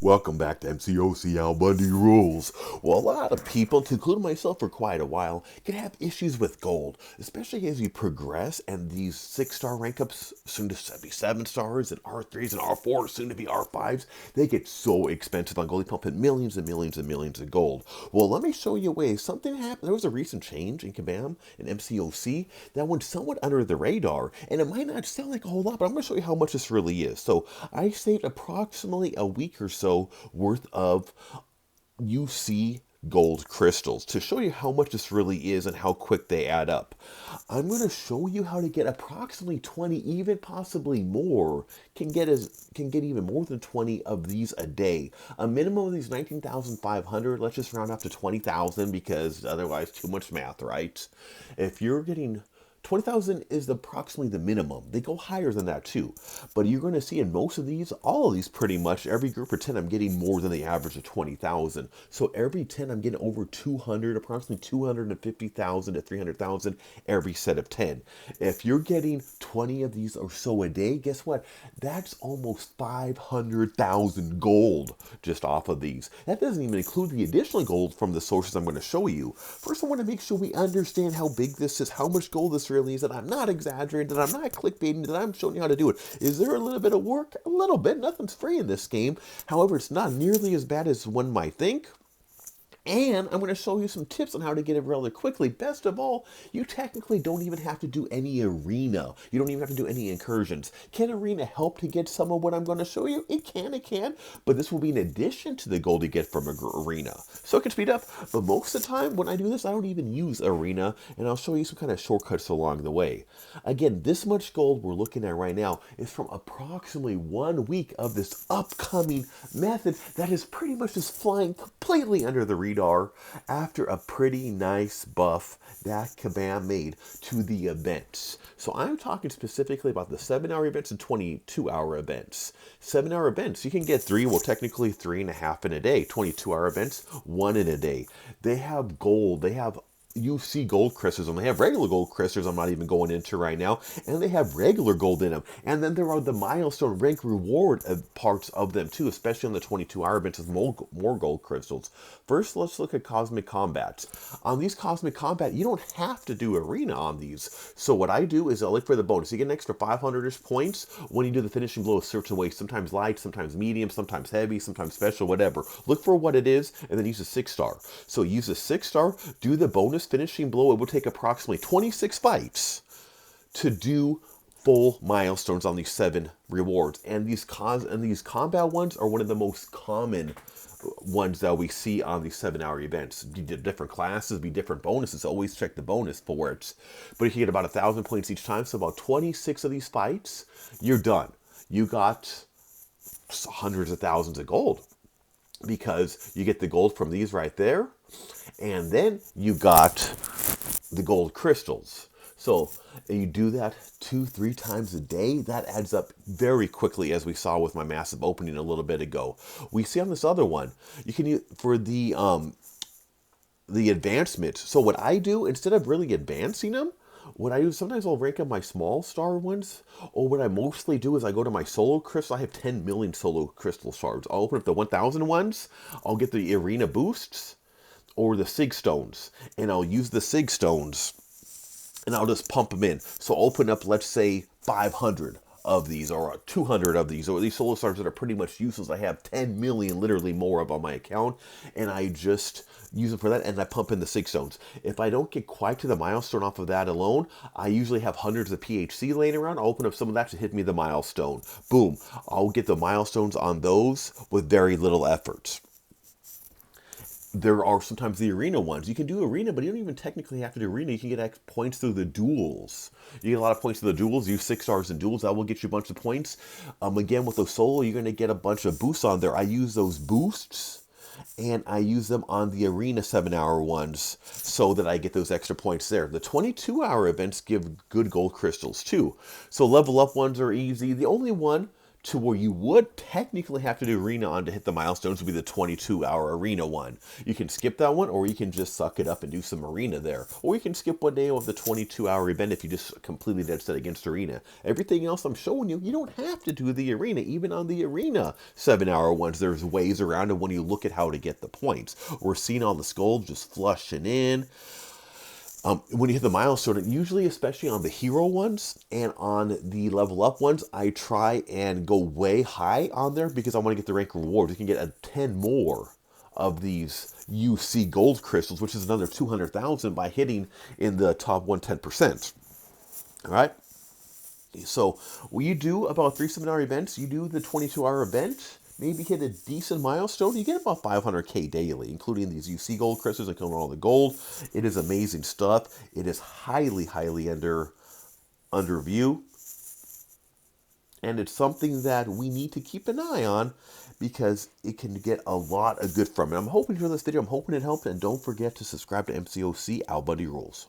Welcome back to Mcoc Albundyrules. Well, a lot of people, including myself for quite a while, can have issues with gold, especially as you progress and these 6-star rank ups, soon to be 7 stars, and R3s and R4s, soon to be R5s. They get so expensive on gold. They pump in millions and millions and millions of gold. Well, let me show you a way. Something happened. There was a recent change in Kabam and Mcoc that went somewhat under the radar, and it might not sound like a whole lot, but I'm going to show you how much this really is. So I saved approximately a week or so worth of UC gold crystals to show you how much this really is and how quick they add up. I'm going to show you how to get approximately 20, even possibly more. Can get even more than 20 of these a day. A minimum of these 19,500. Let's just round up to 20,000 because otherwise too much math, right? If you're getting 20,000 is approximately the minimum. They go higher than that too. But you're going to see in most of these, all of these pretty much, every group of 10, I'm getting more than the average of 20,000. So every 10, I'm getting over 200, approximately 250,000 to 300,000 every set of 10. If you're getting 20 of these or so a day, guess what? That's almost 500,000 gold just off of these. That doesn't even include the additional gold from the sources I'm going to show you. First, I want to make sure we understand how big this is, how much gold this really is, that I'm not exaggerating, that I'm not clickbaiting, that I'm showing you how to do it. Is there a little bit of work? A little bit. Nothing's free in this game. However, it's not nearly as bad as one might think. And I'm going to show you some tips on how to get it rather quickly. Best of all, you technically don't even have to do any arena. You don't even have to do any incursions. Can arena help to get some of what I'm going to show you? It can. But this will be in addition to the gold you get from arena. So it can speed up. But most of the time when I do this, I don't even use arena. And I'll show you some kind of shortcuts along the way. Again, this much gold we're looking at right now is from approximately 1 week of this upcoming method that is pretty much just flying completely under the radar after a pretty nice buff that Kabam made to the events. So I'm talking specifically about the 7-hour events and 22-hour events. 7-hour events, you can get 3, well technically 3.5 in a day. 22-hour events, 1 in a day. They have gold, they have UC gold crystals, and they have regular gold crystals I'm not even going into right now, and they have regular gold in them. And then there are the milestone rank reward parts of them too, especially on the 22-hour events with more gold crystals. First, let's look at cosmic combats. On these cosmic combat, you don't have to do arena on these. So what I do is I look for the bonus. You get an extra 500-ish points when you do the finishing blow a certain way, sometimes light, sometimes medium, sometimes heavy, sometimes special, whatever. Look for what it is, and then use a 6-star. So use a 6-star, do the bonus finishing blow. It will take approximately 26 fights to do full milestones on these 7 rewards. And these combat ones are one of the most common ones that we see on these 7-hour events. Different classes, be different bonuses. Always check the bonus for it. But if you get about 1,000 points each time, so about 26 of these fights, you're done. You got hundreds of thousands of gold because you get the gold from these right there. And then you got the gold crystals. So you do that 2-3 times a day. That adds up very quickly, as we saw with my massive opening a little bit ago. We see on this other one, you can use for the advancement. So what I do, instead of really advancing them, what I do, sometimes I'll rank up my small star ones, or what I mostly do is I go to my solo crystal. I have 10 million solo crystal shards. I'll open up the 1,000 ones. I'll get the arena boosts or the sig stones, and I'll use the sig stones and I'll just pump them in. So open up, let's say 500 of these or 200 of these, or these solo stars that are pretty much useless. I have 10 million, literally more of on my account, and I just use them for that, and I pump in the 6 stones. If I don't get quite to the milestone off of that alone, I usually have hundreds of PHC laying around. I'll open up some of that to hit me the milestone. Boom. I'll get the milestones on those with very little effort. There are sometimes the arena ones. You can do arena, but you don't even technically have to do arena. You can get points through the duels. You get a lot of points through the duels. Use 6 stars in duels. That will get you a bunch of points. Again, with those solo, you're going to get a bunch of boosts on there. I use those boosts, and I use them on the arena 7-hour ones so that I get those extra points there. The 22-hour events give good gold crystals too. So level up ones are easy. The only one to where you would technically have to do arena on to hit the milestones would be the 22-hour arena one. You can skip that one, or you can just suck it up and do some arena there. Or you can skip one day of the 22-hour event if you just completely dead set against arena. Everything else I'm showing you, you don't have to do the arena. Even on the arena 7-hour ones, there's ways around it when you look at how to get the points. We're seeing all the skulls just flushing in. When you hit the milestone, usually, especially on the hero ones and on the level up ones, I try and go way high on there because I want to get the rank rewards. You can get 10 more of these UC gold crystals, which is another 200,000 by hitting in the top 110%. All right. So when you do about 3 7-hour events, you do the 22-hour event, maybe hit a decent milestone, you get about 500k daily, including these UC gold crystals and killing all the gold. It is amazing stuff. It is highly, highly under view. And it's something that we need to keep an eye on because it can get a lot of good from it. I'm hoping you enjoyed this video. I'm hoping it helped. And don't forget to subscribe to Mcoc Albundyrules.